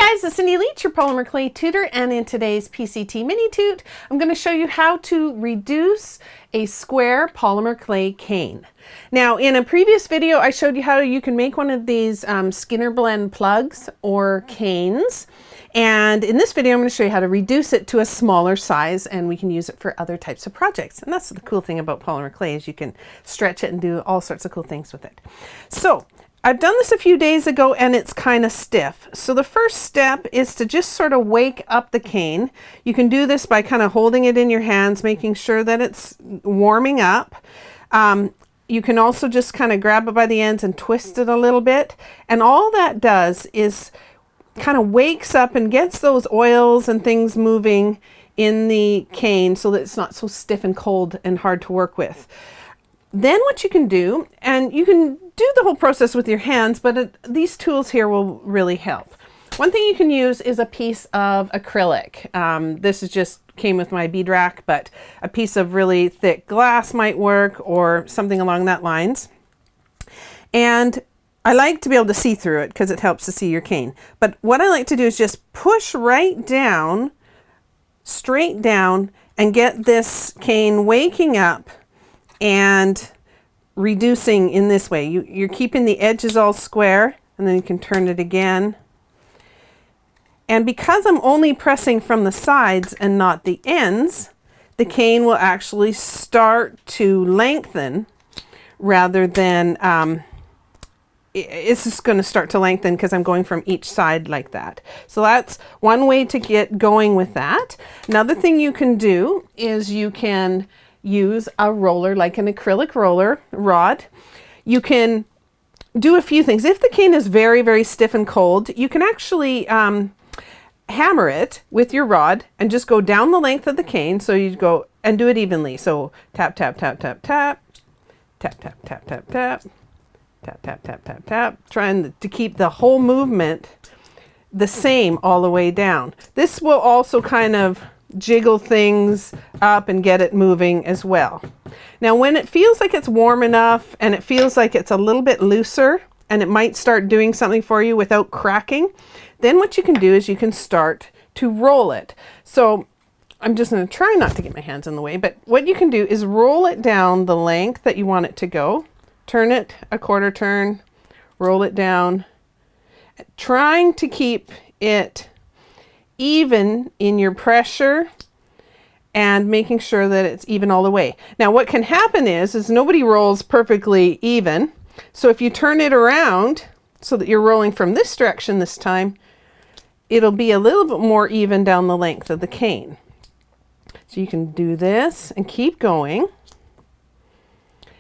guys, it's Cindy Leach, your Polymer Clay tutor, and in today's PCT mini toot, I'm going to show you how to reduce a square polymer clay cane. Now, in a previous video, I showed you how you can make one of these Skinner blend plugs or canes. And in this video, I'm going to show you how to reduce it to a smaller size, and we can use it for other types of projects. And that's the cool thing about polymer clay, is you can stretch it and do all sorts of cool things with it. So I've done this a few days ago and it's kind of stiff. So the first step is to just sort of wake up the cane. You can do this by kind of holding it in your hands, making sure that it's warming up. You can also just kind of grab it by the ends and twist it a little bit. And all that does is kind of wakes up and gets those oils and things moving in the cane so that it's not so stiff and cold and hard to work with. Then what you can do, and you can do the whole process with your hands, but these tools here will really help. One thing you can use is a piece of acrylic. This is just came with my bead rack, but a piece of really thick glass might work, or something along that lines. And I like to be able to see through it because it helps to see your cane. But what I like to do is just push right down, straight down, and get this cane waking up and reducing in this way. You're keeping the edges all square, and then you can turn it again. And because I'm only pressing from the sides and not the ends, the cane will actually start to lengthen rather than, it's just going to start to lengthen because I'm going from each side like that. So that's one way to get going with that. Another thing you can do is you can use a roller, like an acrylic roller rod. You can do a few things. If the cane is very, very stiff and cold, you can actually hammer it with your rod and just go down the length of the cane. So you go and do it evenly. So tap, tap, tap, tap, tap, tap, tap, tap, tap, tap, tap, tap, tap, tap, tap, trying to keep the whole movement the same all the way down. This will also kind of jiggle things up and get it moving as well. Now, when it feels like it's warm enough and it feels like it's a little bit looser and it might start doing something for you without cracking, then what you can do is you can start to roll it. So I'm just going to try not to get my hands in the way, but what you can do is roll it down the length that you want it to go. Turn it a quarter turn, roll it down, trying to keep it even in your pressure and making sure that it's even all the way. Now what can happen is nobody rolls perfectly even. So if you turn it around so that you're rolling from this direction this time, it'll be a little bit more even down the length of the cane. So you can do this and keep going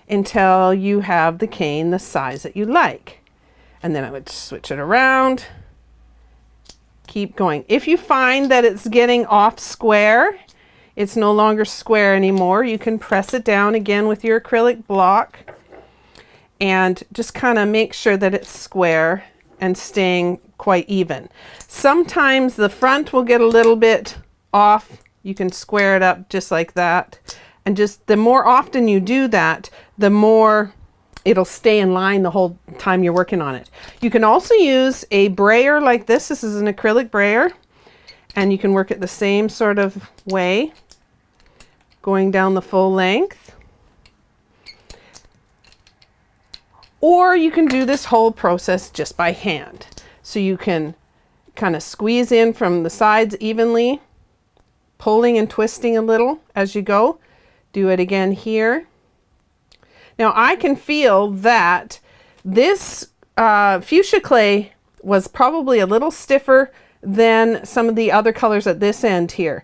until you have the cane the size that you like. And then I would switch it around. Keep going. If you find that it's getting off square, it's no longer square anymore, you can press it down again with your acrylic block and just kind of make sure that it's square and staying quite even. Sometimes the front will get a little bit off. You can square it up just like that. And just the more often you do that, the more it'll stay in line the whole time you're working on it. You can also use a brayer like this. This is an acrylic brayer, and you can work it the same sort of way, going down the full length. Or you can do this whole process just by hand. So you can kind of squeeze in from the sides evenly, pulling and twisting a little as you go. Do it again here. Now I can feel that this fuchsia clay was probably a little stiffer than some of the other colors at this end here,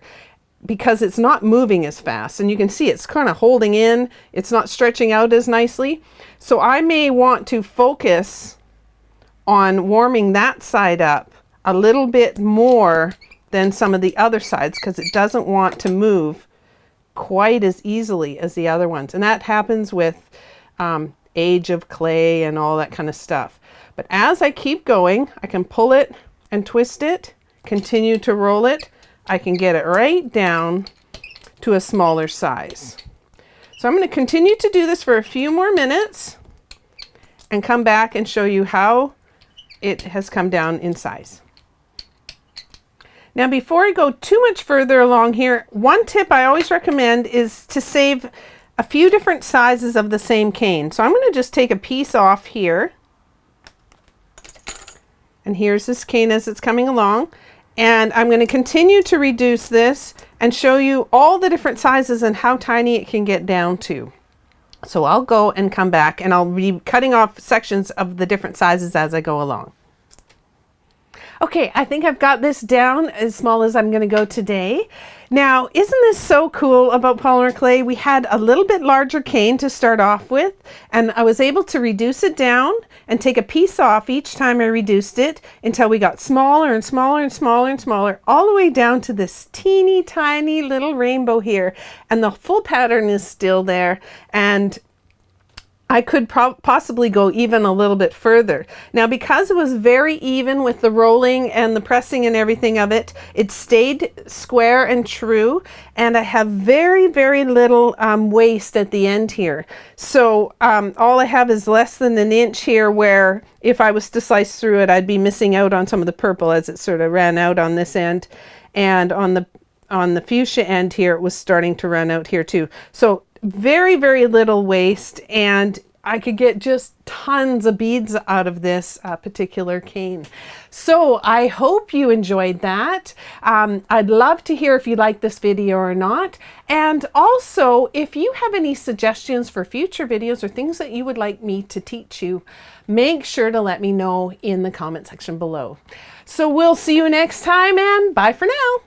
because it's not moving as fast, and you can see it's kind of holding in, it's not stretching out as nicely. So I may want to focus on warming that side up a little bit more than some of the other sides, because it doesn't want to move quite as easily as the other ones. And that happens with age of clay and all that kind of stuff. But as I keep going, I can pull it and twist it, continue to roll it. I can get it right down to a smaller size. So I'm going to continue to do this for a few more minutes and come back and show you how it has come down in size. Now, before I go too much further along here, one tip I always recommend is to save a few different sizes of the same cane. So I'm going to just take a piece off here. And here's this cane as it's coming along. And I'm going to continue to reduce this and show you all the different sizes and how tiny it can get down to. So I'll go and come back, and I'll be cutting off sections of the different sizes as I go along. Okay, I think I've got this down as small as I'm going to go today. Now, isn't this so cool about polymer clay? We had a little bit larger cane to start off with, and I was able to reduce it down and take a piece off each time I reduced it until we got smaller and smaller and smaller and smaller, all the way down to this teeny tiny little rainbow here. And the full pattern is still there, and I could possibly go even a little bit further. Now, because it was very even with the rolling and the pressing and everything of it, it stayed square and true, and I have very, very little waste at the end here. So all I have is less than an inch here, where if I was to slice through it, I'd be missing out on some of the purple as it sort of ran out on this end, and on the fuchsia end here, it was starting to run out here too. So very, very little waste, and I could get just tons of beads out of this particular cane. So I hope you enjoyed that. I'd love to hear if you like this video or not. And also, if you have any suggestions for future videos or things that you would like me to teach you, make sure to let me know in the comment section below. So we'll see you next time, and bye for now.